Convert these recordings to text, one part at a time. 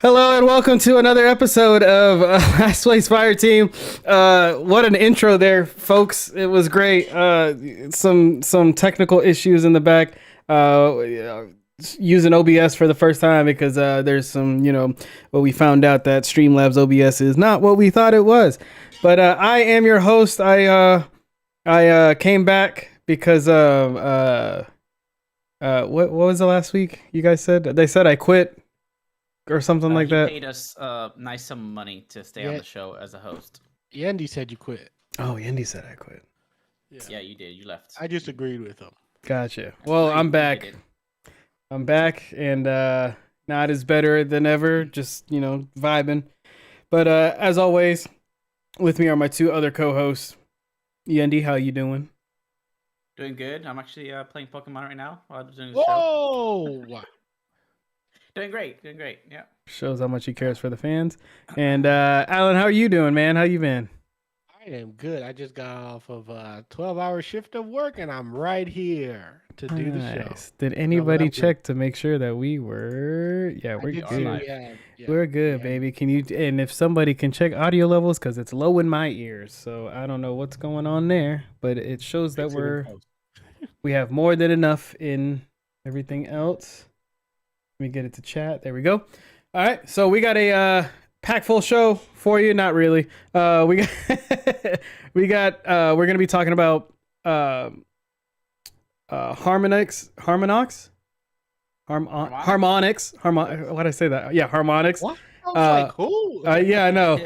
Hello and welcome to another episode of Last Place Fire Team. What an intro there, folks! It was great. Some technical issues in the back. Using OBS for the first time because there's some, what we found out that Streamlabs OBS is not what we thought it was. But I am your host. I came back because of what was the last week? You guys said they said I quit or something like that. Paid us nice sum of money to stay on the show as a host. Yendi said you quit. Oh, Yendi said I quit. Yeah, you did. You left. I just agreed with him. Gotcha. Well, I'm back. I'm back and not as better than ever. Just, vibing. But as always, with me are my two other co-hosts. Yendi, how you doing? Doing good. I'm actually playing Pokemon right now while I'm doing the show. Whoa! Doing great. Yeah. Shows how much he cares for the fans. And Alan, how are you doing, man? How you been? I am good. I just got off of a 12-hour shift of work, and I'm right here to do the show. Did anybody check to make sure that we were? Yeah, we're good. We're good, baby. Can you? And if somebody can check audio levels, because it's low in my ears, so I don't know what's going on there, but it shows that we have more than enough in everything else. Let me get it to chat. There we go. All right, so we got a pack full show for you. Not really. We're gonna be talking about harmonics. Why'd I say that? Yeah, harmonics. What? I was cool. Yeah, I know.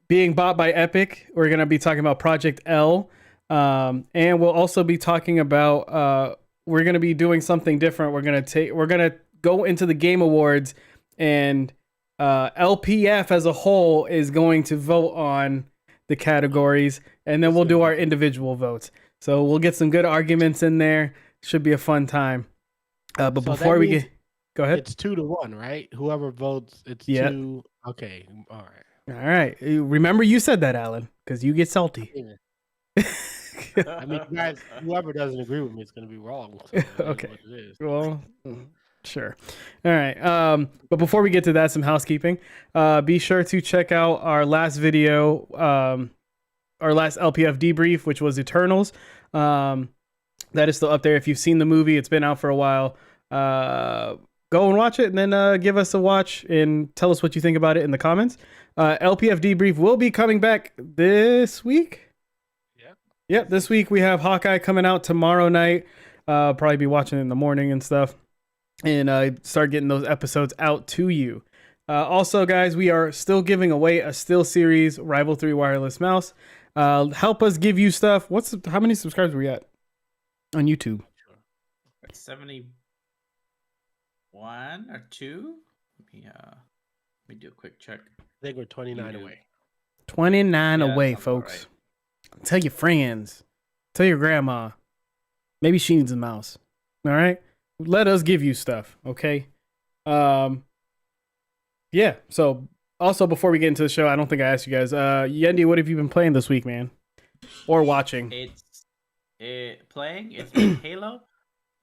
Being bought by Epic. We're gonna be talking about Project L, and we'll also be talking about. We're gonna be doing something different. We're gonna go into the Game Awards, and LPF as a whole is going to vote on the categories, and then we'll do our individual votes. So we'll get some good arguments in there. Should be a fun time. But before we go ahead. It's 2-1, right? Whoever votes, it's 2. Okay, all right. Remember you said that, Alan, because you get salty. I mean, guys, whoever doesn't agree with me is going to be wrong. So okay. Well, sure. All right. But before we get to that, some housekeeping. Be sure to check out our last video, our last LPF debrief, which was Eternals. That is still up there. If you've seen the movie, it's been out for a while. Go and watch it, and then give us a watch and tell us what you think about it in the comments. LPF debrief will be coming back this week. Yep, this week we have Hawkeye coming out tomorrow night. Probably be watching it in the morning and stuff. And start getting those episodes out to you. Also, guys, we are still giving away a Still Series Rival 3 wireless mouse. Help us give you stuff. How many subscribers are we at on YouTube? 71 or 2? Let me do a quick check. I think we're 29 away. 29 away, folks. Right. Tell your friends. Tell your grandma. Maybe she needs a mouse. All right? Let us give you stuff, okay? Yeah. So, also, before we get into the show, I don't think I asked you guys. Yendi, what have you been playing this week, man? Or watching? It's been Halo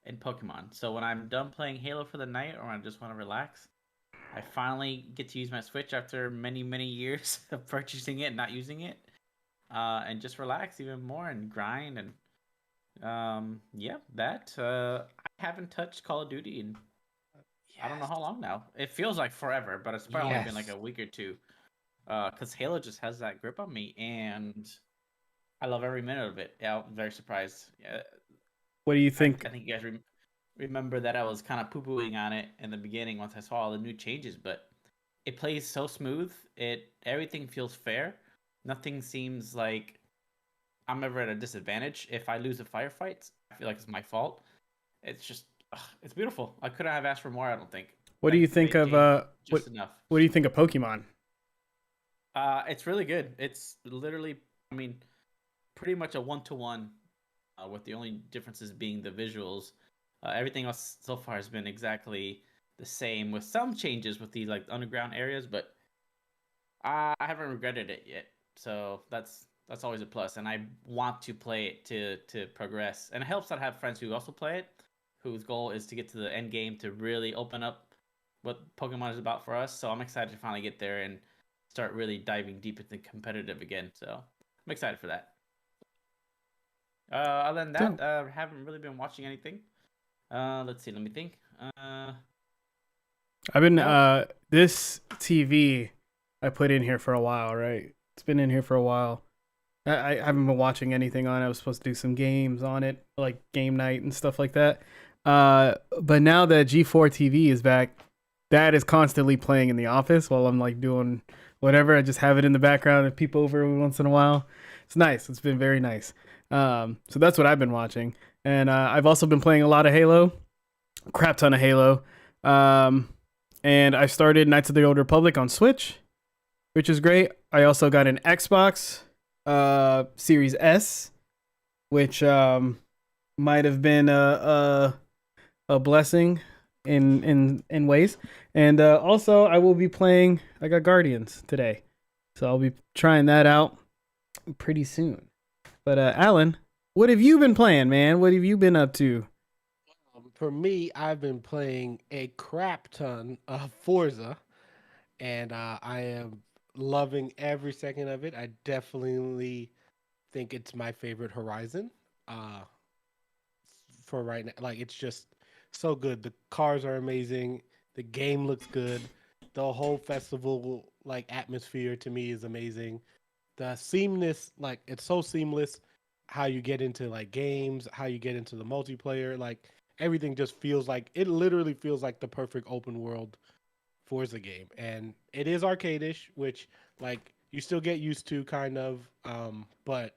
and Pokemon. So when I'm done playing Halo for the night, or I just want to relax, I finally get to use my Switch after many, many years of purchasing it and not using it. And just relax even more and grind and I haven't touched Call of Duty in I don't know how long now. It feels like forever, but it's probably only been like a week or two. Because Halo just has that grip on me, and I love every minute of it. Yeah, I'm very surprised. What do you think? I think you guys remember that I was kind of poo-pooing on it in the beginning once I saw all the new changes, but it plays so smooth. Everything feels fair. Nothing seems like I'm ever at a disadvantage. If I lose a firefight, I feel like it's my fault. It's just, it's beautiful. I couldn't have asked for more, I don't think. What do you think of what do you think of Pokemon? It's really good. It's literally, pretty much a 1-to-1, with the only differences being the visuals. Everything else so far has been exactly the same, with some changes with the underground areas, but I haven't regretted it yet. So that's always a plus, and I want to play it to progress. And it helps that I have friends who also play it, whose goal is to get to the end game to really open up what Pokemon is about for us. So I'm excited to finally get there and start really diving deep into competitive again. So I'm excited for that. Other than that, Dope. haven't really been watching anything. Let's see. Let me think. I've been No. this TV I put in here for a while, right? It's been in here for a while. I haven't been watching anything on it. I was supposed to do some games on it, like game night and stuff like that. But now that G4 TV is back, that is constantly playing in the office while I'm like doing whatever. I just have it in the background and peep over every once in a while. It's nice. It's been very nice. So that's what I've been watching, and I've also been playing a lot of Halo, crap ton of Halo. And I started Knights of the Old Republic on Switch, which is great. I also got an Xbox Series S, which might have been a blessing in ways. And also, I will be playing. I got Guardians today, so I'll be trying that out pretty soon. But Alan, what have you been playing, man? What have you been up to? For me, I've been playing a crap ton of Forza, and I am loving every second of it. I definitely think it's my favorite Horizon. Uh, for right now, like it's just so good. The cars are amazing. The game looks good. The whole festival like atmosphere to me is amazing. The seamless, like it's so seamless how you get into like games, how you get into the multiplayer, like everything just feels like it literally feels like the perfect open world Forza game. And it is arcadish, which like you still get used to kind of but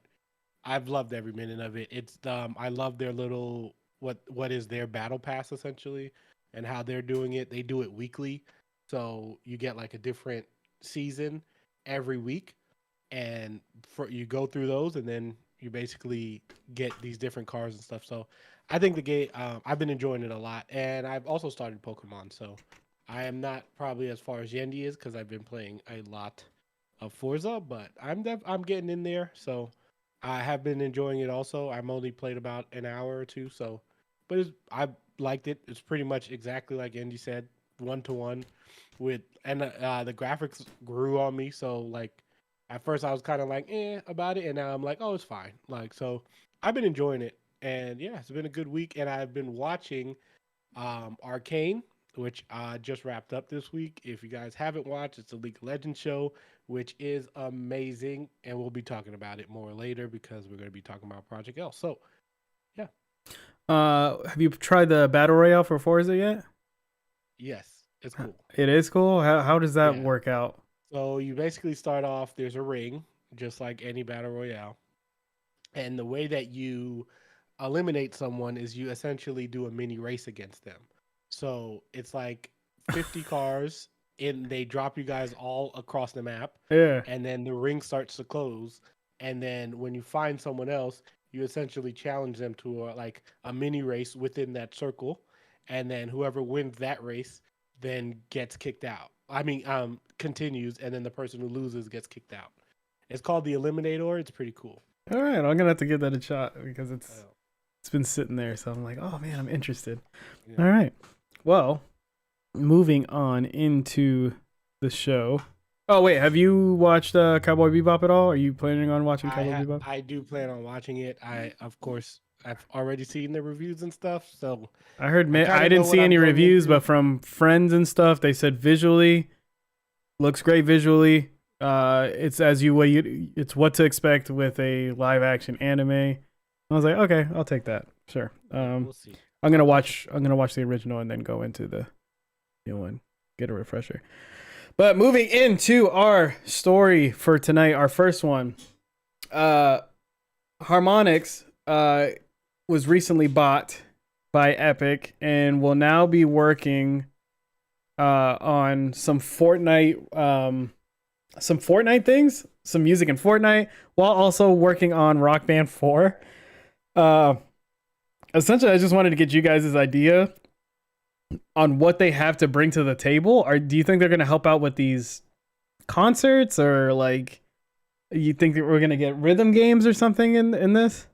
I've loved every minute of it. It's I love their little what is their battle pass essentially and how they're doing it. They do it weekly. So you get like a different season every week and for you go through those and then you basically get these different cars and stuff. So I think the game I've been enjoying it a lot and I've also started Pokemon. So I am not probably as far as Yendi is because I've been playing a lot of Forza, but I'm getting in there. So I have been enjoying it also. I'm only played about an hour or two, so but I liked it. It's pretty much exactly like Andy said, 1-to-1 with and the graphics grew on me. So like at first I was kind of like about it, and now I'm like, oh, it's fine. Like so, I've been enjoying it, and yeah, it's been a good week. And I've been watching Arcane, which just wrapped up this week. If you guys haven't watched, it's a League of Legends show, which is amazing, and we'll be talking about it more later because we're going to be talking about Project L. So, yeah, Have you tried the battle royale for Forza yet? yes, it's cool. It is cool. How does that Yeah. work out? So you basically start off. There's a ring, just like any battle royale, and the way that you eliminate someone is you essentially do a mini race against them. So it's like 50 cars and they drop you guys all across the map Yeah. and then the ring starts to close and then when you find someone else you essentially challenge them to like a mini race within that circle and then whoever wins that race then gets kicked out. I mean continues and then the person who loses gets kicked out. It's called the Eliminator. It's pretty cool. All right, I'm gonna have to give that a shot because Uh, it's been sitting there, so I'm like, oh man, I'm interested. yeah. All right, well, moving on into the show. Oh wait, have you watched Cowboy Bebop at all? Are you planning on watching Cowboy Bebop? I do plan on watching it. I of course I've already seen the reviews and stuff, so I heard I kind I of didn't know what see I'm any going reviews, into. but from friends and stuff, they said visually looks great visually. It's it's what to expect with a live action anime. I was like, okay, I'll take that. Sure. We'll see. I'm gonna watch the original and then go into the new one, get a refresher. But moving into our story for tonight, our first one, Harmonix was recently bought by Epic and will now be working on some Fortnite things, some music in Fortnite, while also working on Rock Band 4. Essentially, I just wanted to get you guys' idea on what they have to bring to the table. Or do you think they're going to help out with these concerts, or like you think that we're going to get rhythm games or something in this?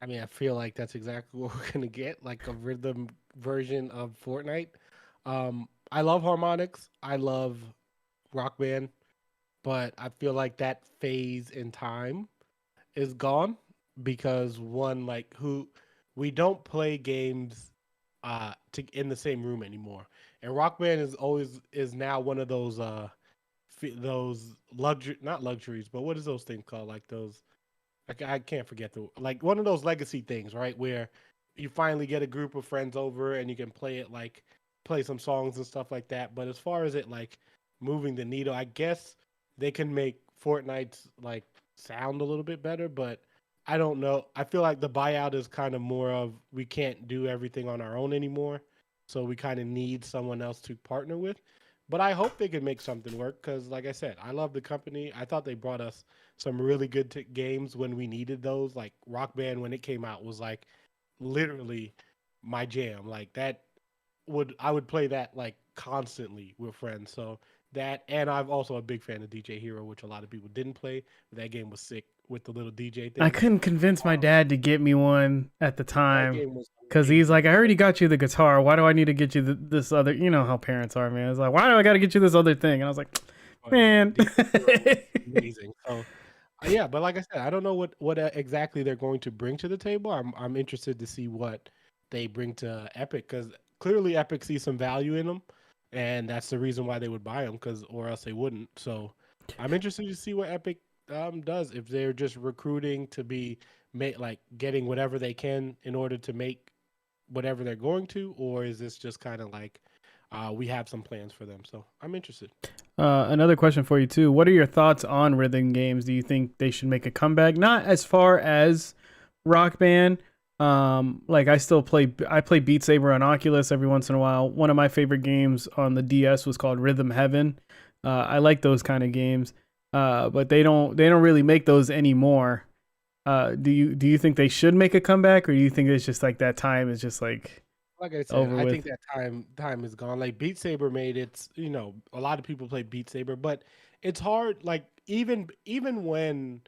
I mean, I feel like that's exactly what we're gonna get, like a rhythm version of Fortnite. I love harmonics. I love Rock Band, but I feel like that phase in time is gone because one like who we don't play games in the same room anymore. And Rock Band is now one of those those luxury not luxuries, but what is those things called? Like those I can't forget the like one of those legacy things, right? Where you finally get a group of friends over and you can play it like play some songs and stuff like that. But as far as it like moving the needle, I guess they can make Fortnite's like sound a little bit better, but I don't know. I feel like the buyout is kind of more of we can't do everything on our own anymore. So we kind of need someone else to partner with. But I hope they can make something work because, like I said, I love the company. I thought they brought us some really good games when we needed those. Like Rock Band when it came out was like literally my jam. Like that I would play that like constantly with friends. So that and I'm also a big fan of DJ Hero, which a lot of people didn't play. That game was sick with the little DJ I things. couldn't convince my dad to get me one at the That time game was because he's amazing. like, I already got you the guitar. Why do I need to get you this other? You know how parents are, man. It's like, why do I got to get you this other thing? And I was like, But yeah, man. DJ Hero was amazing. So yeah, but like I said, I don't know what exactly they're going to bring to the table. I'm interested to see what they bring to Epic because clearly Epic sees some value in them, and that's the reason why they would buy them because or else they wouldn't. So I'm interested to see what Epic does if they're just recruiting to be like getting whatever they can in order to make whatever they're going to, or is this just kind of like we have some plans for them? So I'm interested. Another question for you too. What are your thoughts on rhythm games? Do you think they should make a comeback? Not as far as Rock Band. Like I play Beat Saber on Oculus every once in a while. One of my favorite games on the DS was called Rhythm Heaven. I like those kind of games. But they don't really make those anymore. Do you think they should make a comeback, or do you think it's just like that time is just like Like I said, over I with? think that time is gone. Like Beat Saber made it, a lot of people play Beat Saber, but it's hard. Like even when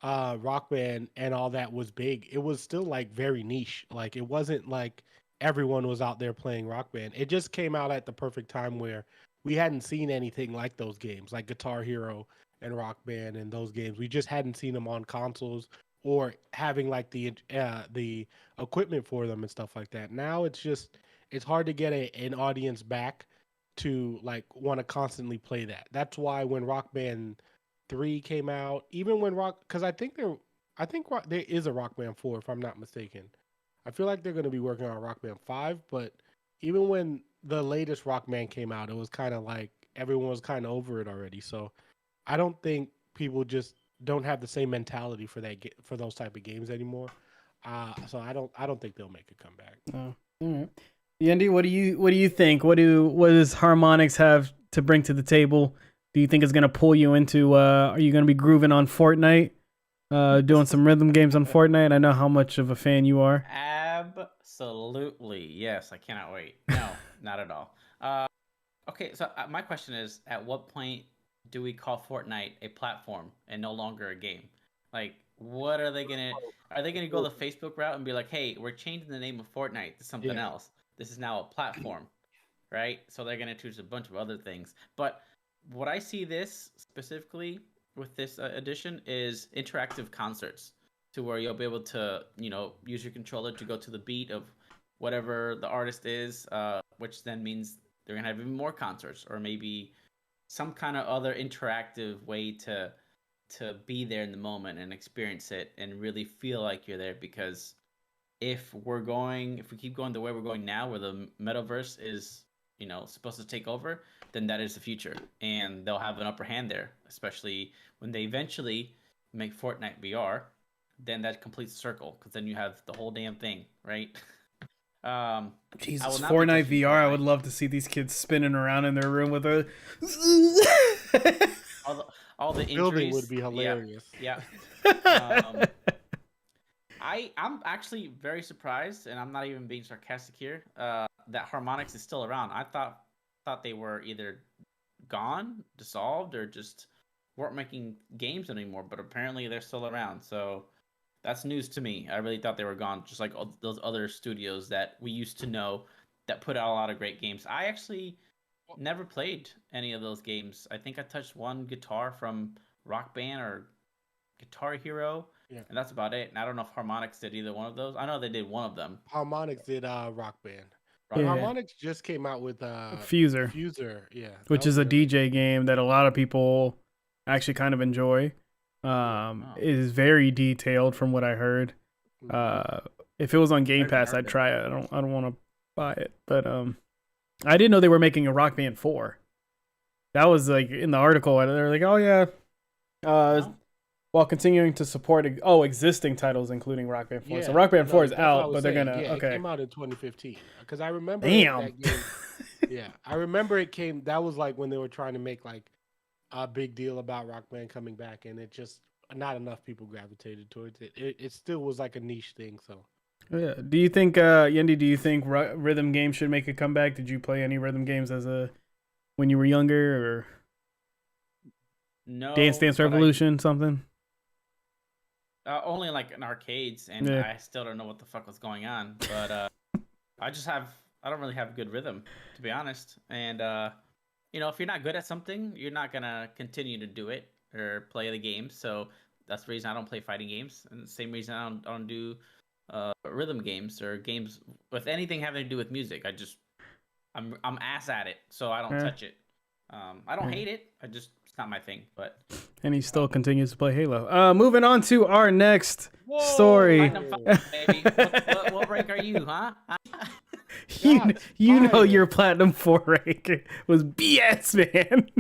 Rock Band and all that was big, it was still like very niche. Like it wasn't like everyone was out there playing Rock Band. It just came out at the perfect time where we hadn't seen anything like those games, like Guitar Hero and Rock Band and those games. We just hadn't seen them on consoles or having like the equipment for them and stuff like that. Now it's hard to get an audience back to like want to constantly play that. That's why when Rock Band 3 came out, even when because there is a Rock Band 4 if I'm not mistaken. I feel like they're going to be working on Rock Band 5, but even when the latest Rock Band came out, it was kind of like everyone was kind of over it already. So I don't think people just don't have the same mentality for for those type of games anymore. So I don't think they'll make a comeback. Oh, all right. Yendi, what do you think? What does Harmonix have to bring to the table? Do you think it's gonna pull you into? Are you gonna be grooving on Fortnite? Doing some rhythm games on Fortnite. I know how much of a fan you are. Absolutely. Yes, I cannot wait. No, not at all. Okay, so my question is, at what point do we call Fortnite a platform and no longer a game? Like, what are they gonna? Are they gonna go the Facebook route and be like, "Hey, we're changing the name of Fortnite to something Yeah. else. This is now a platform," right? So they're gonna choose a bunch of other things. But what I see this specifically with this edition is interactive concerts, to where you'll be able to, use your controller to go to the beat of whatever the artist is, which then means they're gonna have even more concerts, or maybe some kind of other interactive way to be there in the moment and experience it and really feel like you're there. Because if we keep going the way we're going now, where the metaverse is, supposed to take over, then that is the future, and they'll have an upper hand there, especially when they eventually make Fortnite VR. Then that completes the circle, because then you have the whole damn thing, right? I will Jesus, not be Fortnite touching VR. I would Fortnite. love to see these kids spinning around in their room with a. All the all The the building would injuries. be Yeah, hilarious. yeah. Um, I'm actually very surprised, and I'm not even being sarcastic here. That Harmonix is still around. I thought they were either gone, dissolved, or just weren't making games anymore. But apparently they're still around. So that's news to me. I really thought they were gone, just like all those other studios that we used to know that put out a lot of great games. I actually never played any of those games. I think I touched one guitar from Rock Band or Guitar Hero, Yeah. and that's about it. And I don't know if Harmonix did either one of those. I know they did one of them. Harmonix did Rock Band. Rock Yeah. Band. Harmonix just came out with Fuser. Fuser, yeah. Which that is was a really- DJ game that a lot of people actually kind of enjoy. It is very detailed from what I heard. If it was on Game I've Pass, heard I'd it. try it. I don't want to buy it, but I didn't know they were making a Rock Band 4. That was like in the article, and they're like, "Oh yeah, No? while continuing to support existing titles, including Rock Band 4." So Rock Band 4 is that's what I out, was but they're saying. gonna Yeah, okay. It came out in 2015 because I remember Damn. that game. Yeah, I remember it came. That was like when they were trying to make like a big deal about Rock Band coming back, and it just not enough people gravitated towards it. It still was like a niche thing. So Yeah. Do you think, Yendi? Do you think rhythm games should make a comeback? Did you play any rhythm games when you were younger, or No. Dance Dance but Revolution, something? Only like in arcades, and Yeah. I still don't know what the fuck was going on. But I don't really have good rhythm, to be honest. And if you're not good at something, you're not gonna continue to do it or play the game. So that's the reason I don't play fighting games, and the same reason I don't do rhythm games or games with anything having to do with music. I'm ass at it, so I don't Yeah. touch it. I don't hate it. It's not my thing. But And he still continues to play Halo. Moving on to our next Whoa! story. Platinum 5, baby. What rank are you, huh? You know fire. your Platinum 4 rank was BS, man.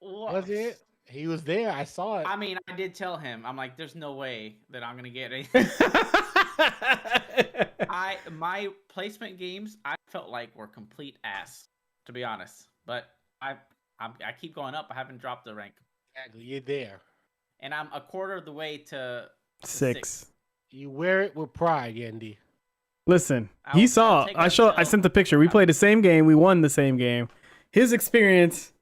Was it? He was there. I saw it. I mean, I did tell him. I'm like, there's no way that I'm gonna get anything. My placement games, I felt like were complete ass, to be honest. But I keep going up. I haven't dropped the rank, Exactly. You're there. and I'm a quarter of the way to 6. You wear it with pride, Yendi. Listen, I'll he saw. take I myself. sent the picture. We played the same game. We won the same game. His experience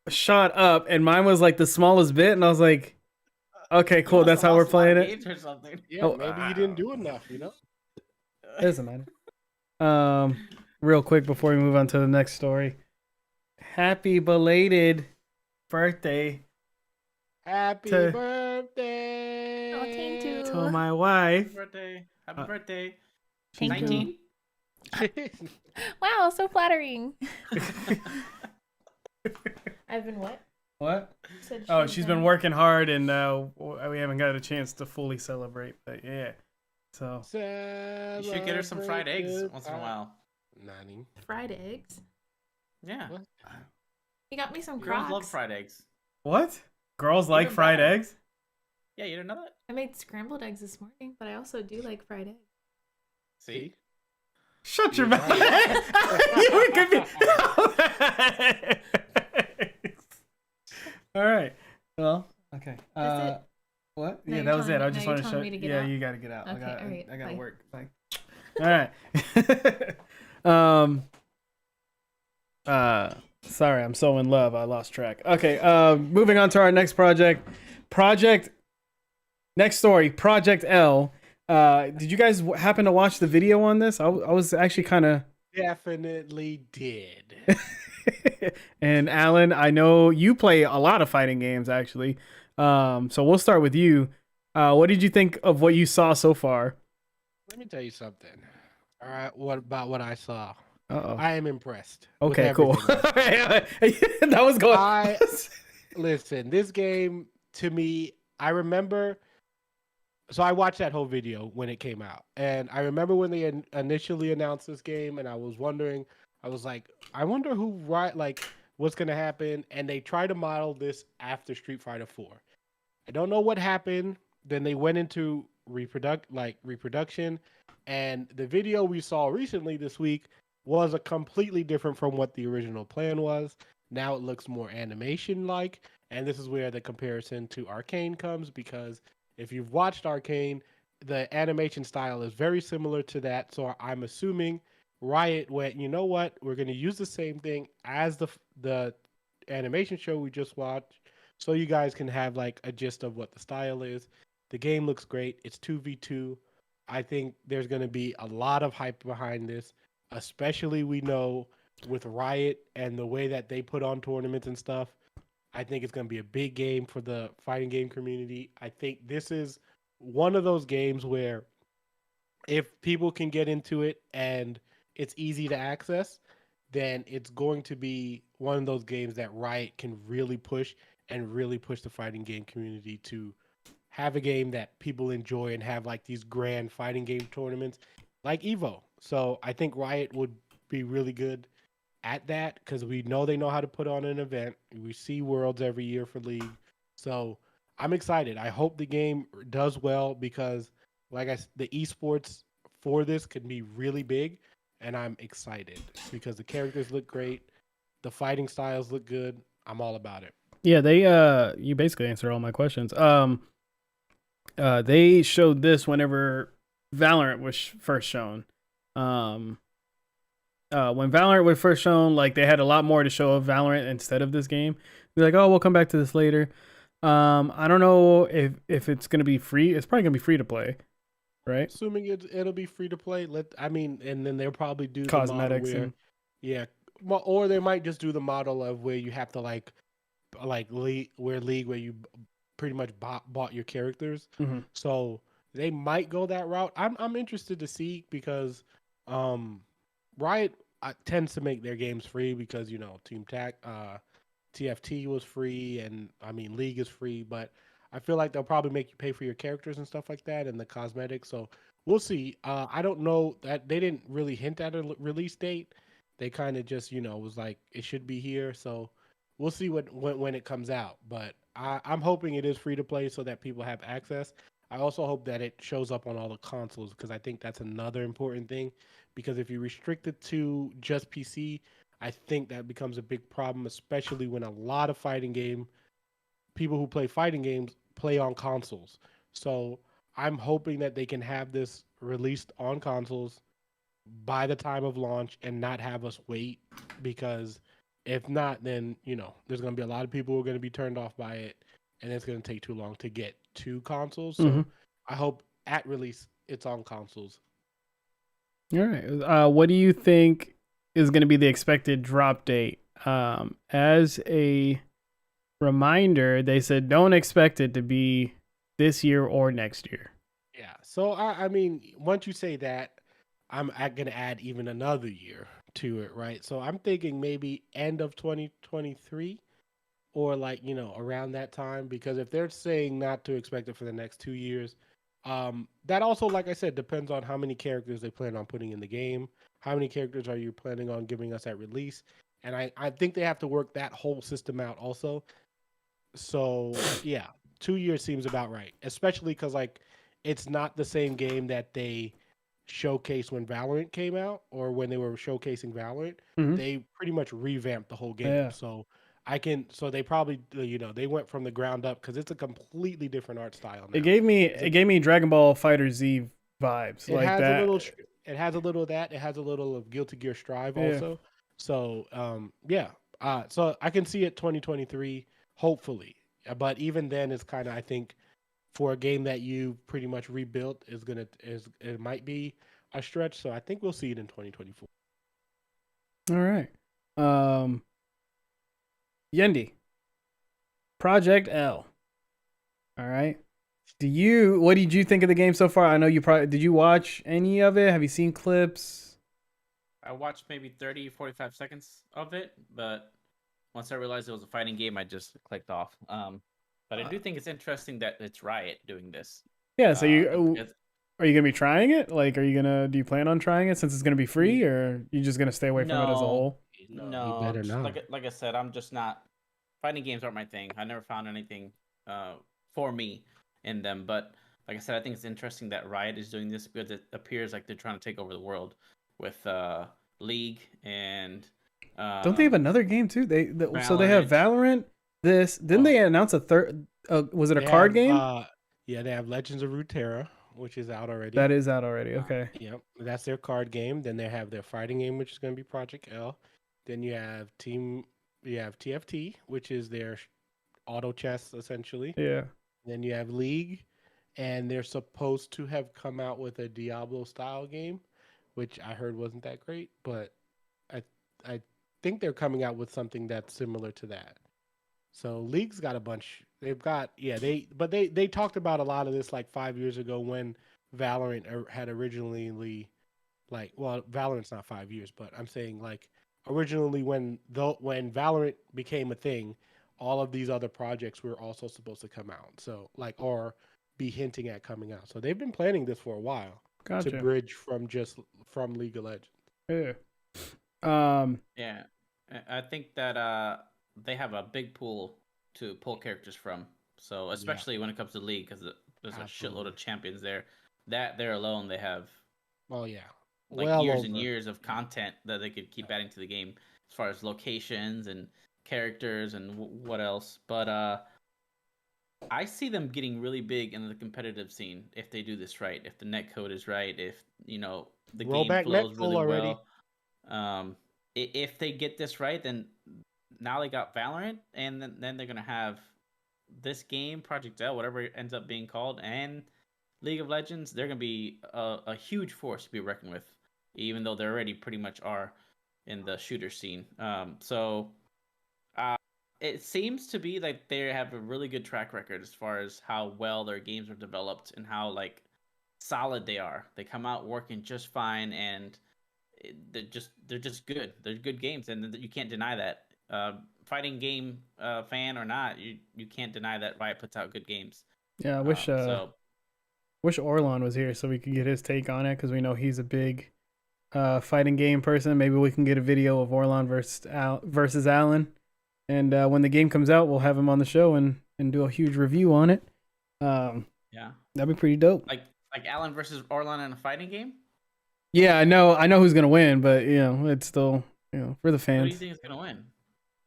shot up, and mine was like the smallest bit. And I was like, "Okay, cool. You must That's have how we're lost a lot of playing it." games or something. Yeah, Oh, maybe you didn't do enough. It doesn't matter. Real quick before we move on to the next story. Happy belated birthday Happy To- birthday. Oh, thank you. to my Happy wife. birthday! Happy birthday! Thank you. 19. Wow, so flattering. I've been what? What? You said Oh, she's been working hard, and we haven't got a chance to fully celebrate. But yeah, so You should get her some fried eggs once in a while. Nani. fried eggs. Yeah, What? You got me some girls Crocs. love fried eggs. what? Girls like Even fried better. eggs? Yeah, you didn't know that? I made scrambled eggs this morning, but I also do like fried eggs. See? Shut your You're mouth. right. You were confused. All right. Well, okay. That's it? What? No, Yeah, you're that was it. telling I me- just no, want you're to show. telling me to get Yeah, out? you got to get out. Okay, all right, I got to bye. work. Bye. All right. Sorry, I'm so in love. I lost track. Okay. Moving on to our next project. Next story. Project L. Did you guys happen to watch the video on this? I was actually kind of. Definitely did. And Alan, I know you play a lot of fighting games actually. So we'll start with you. What did you think of what you saw so far? Let me tell you something. All right, what about what I saw? Uh-oh. I am impressed. with Okay, cool. everything I saw. That was going. Listen, this game to me, I remember. So I watched that whole video when it came out, and I remember when they initially announced this game, and I was wondering, I was like, I wonder what's gonna happen, and they tried to model this after Street Fighter 4. I don't know what happened. Then they went into reproduction, and the video we saw recently this week was a completely different from what the original plan was. Now it looks more animation like, and this is where the comparison to Arcane comes, because if you've watched Arcane, the animation style is very similar to that. So I'm assuming Riot went, you know what, we're going to use the same thing as the animation show we just watched, so you guys can have like a gist of what the style is. The game looks great. It's 2v2. I think there's going to be a lot of hype behind this. especially we know with Riot and the way that they put on tournaments and stuff. I think it's going to be a big game for the fighting game community. I think this is one of those games where if people can get into it and it's easy to access, then it's going to be one of those games that Riot can really push and really push the fighting game community to have a game that people enjoy and have like these grand fighting game tournaments like Evo. So I think Riot would be really good at that because we know they know how to put on an event. We see Worlds every year for League. So I'm excited. I hope the game does well because, the esports for this could be really big, and I'm excited because the characters look great, the fighting styles look good. I'm all about it. Yeah, they you basically answered all my questions. They showed this whenever Valorant was first shown. When Valorant was first shown, like they had a lot more to show of Valorant instead of this game. They're like, oh, we'll come back to this later. I don't know if it's gonna be free. It's probably gonna be free to play, right? Assuming it'll be free to play. And then they'll probably do the model Cosmetics where, and yeah, or they might just do the model of where you have to like league where you pretty much bought your characters. Mhm. So they might go that route. I'm interested to see because Riot tends to make their games free because Team TFT was free, and I mean League is free, but I feel like they'll probably make you pay for your characters and stuff like that and the cosmetics. So we'll see. I don't know that they didn't really hint at a release date. They kind of just was like it should be here. So we'll see when it comes out. But I'm hoping it is free to play so that people have access. I also hope that it shows up on all the consoles because I think that's another important thing. Because if you restrict it to just PC, I think that becomes a big problem, especially when a lot of people who play fighting games play on consoles. So I'm hoping that they can have this released on consoles by the time of launch and not have us wait because if not, then there's going to be a lot of people who are going to be turned off by it, and it's going to take too long to get to consoles. So Mhm. I hope at release it's on consoles. All right. What do you think is going to be the expected drop date? As a reminder, they said don't expect it to be this year or next year. Yeah. So I mean, once you say that, I'm going to add even another year to it, right? So I'm thinking maybe end of 2023 or around that time because if they're saying not to expect it for the next 2 years, that also, like I said, depends on how many characters they plan on putting in the game. How many characters are you planning on giving us at release? And I think they have to work that whole system out also. So yeah, 2 years seems about right, especially because it's not the same game that they showcased when Valorant came out or when they were showcasing Valorant. Mhm. They pretty much revamped the whole game. Yeah. So they probably they went from the ground up because it's a completely different art style now. It gave me Dragon Ball Fighter Z vibes It like has a that. little. It has a little of that. It has a little of Guilty Gear Strive Yeah. also. So yeah. So I can see it 2023, hopefully. But even then, it's kind of I think for a game that you pretty much rebuilt it might be a stretch. So I think we'll see it in 2024. All right. Yendi. Project L. All right. What did you think of the game so far? I know did you watch any of it? Have you seen clips? I watched maybe 30, 45 seconds of it, but once I realized it was a fighting game, I just clicked off. But I do think it's interesting that it's Riot doing this. Yeah, so Because- are you going to be trying it? Like do you plan on trying it since it's going to be free or you just going to stay away from it as a whole? No, you better just not. like I said, I'm just not. Fighting games aren't my thing. I never found anything for me in them. But like I said, I think it's interesting that Riot is doing this because it appears like they're trying to take over the world with League and. Don't they have another game too? So they have Valorant. Didn't they announce a third? Was it a card game? Yeah, they have Legends of Runeterra, which is out already. That is out already. Okay. Yep, that's their card game. Then they have their fighting game, which is going to be Project L. Then you have TFT, which is their auto chess essentially. Yeah. Then you have League, and they're supposed to have come out with a Diablo style game, which I heard wasn't that great, but I I think they're coming out with something that's similar to that. So League's got a bunch. They've got they talked about a lot of this like 5 years ago when Valorant had originally like, well, Valorant's not 5 years, but I'm saying like originally when Valorant became a thing, all of these other projects were also supposed to come out. So like or be hinting at coming out. So they've been planning this for a while to Gotcha. bridge from League of Legends. Yeah. Um. Yeah, I think that they have a big pool to pull characters from. So especially when it comes to League, because there's a shitload Absolutely. of champions there. That there alone, they have Oh yeah. like Well years and over. years of content that they could keep adding to the game as far as locations and characters and what else. But I see them getting really big in the competitive scene if they do this right. If the netcode is right, if the game Rollback net flows full really already. well. If they get this right, then now they got Valorant, and then they're gonna have this game, Project L, whatever it ends up being called, and League of Legends. They're gonna be a huge force to be reckoned with, even though they already pretty much are in the shooter scene. So it seems to be like they have a really good track record as far as how well their games are developed and how like solid they are. They come out working just fine, and they're just good. They're good games, and you can't deny that. Fighting game fan or not, you can't deny that Riot puts out good games. Yeah. I So wish Orlon was here so we could get his take on it because we know he's a big fighting game person. Maybe we can get a video of Orlon versus Alan, and when the game comes out, we'll have him on the show and do a huge review on it. yeah, That'd be pretty dope. like Allen versus Orlan in a fighting game. Yeah, I know who's gonna win, but it's still for the Who do you fans. think is gonna win?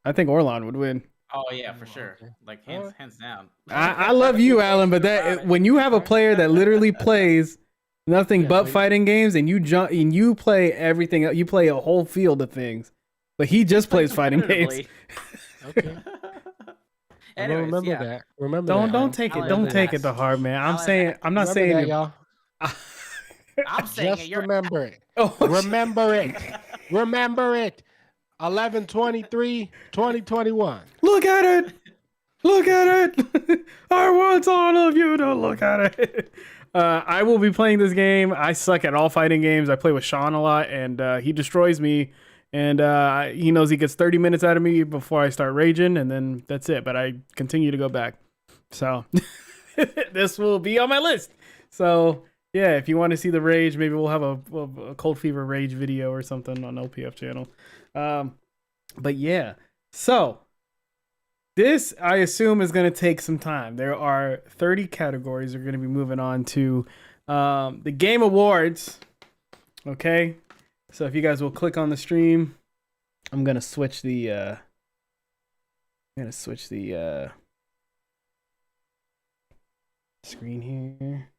I think Orlon would win. Oh yeah, for sure. Okay. Like Alright. hands down. I love you, Alan, but that when you have a player that literally plays nothing Yeah, but please. fighting games and you jump and you play everything, you play a whole field of things, but he just plays fighting games. Okay. I don't Anyways, remember yeah. that. Remember Don't that. don't Alan. take it. Alan Don't is take it ass. to heart, man. I'm Alan saying is I'm not Remember saying that, you. y'all. I'm saying Just you're remember it. Oh, Remember it. Remember it. 11/23/2021. look at it. Look at it. I want all of you to look at it. I will be playing this game. I suck at all fighting games. I play with Sean a lot, and he destroys me. And he knows he gets 30 minutes out of me before I start raging, and then that's it. But I continue to go back. So this will be on my list. So yeah, if you want to see the rage, maybe we'll have a Cold Fever rage video or something on LPF channel. But yeah, so this I assume is going to take some time. There are 30 categories. We're going to be moving on to the Game Awards. Okay, so if you guys will click on the stream, I'm gonna switch the screen here.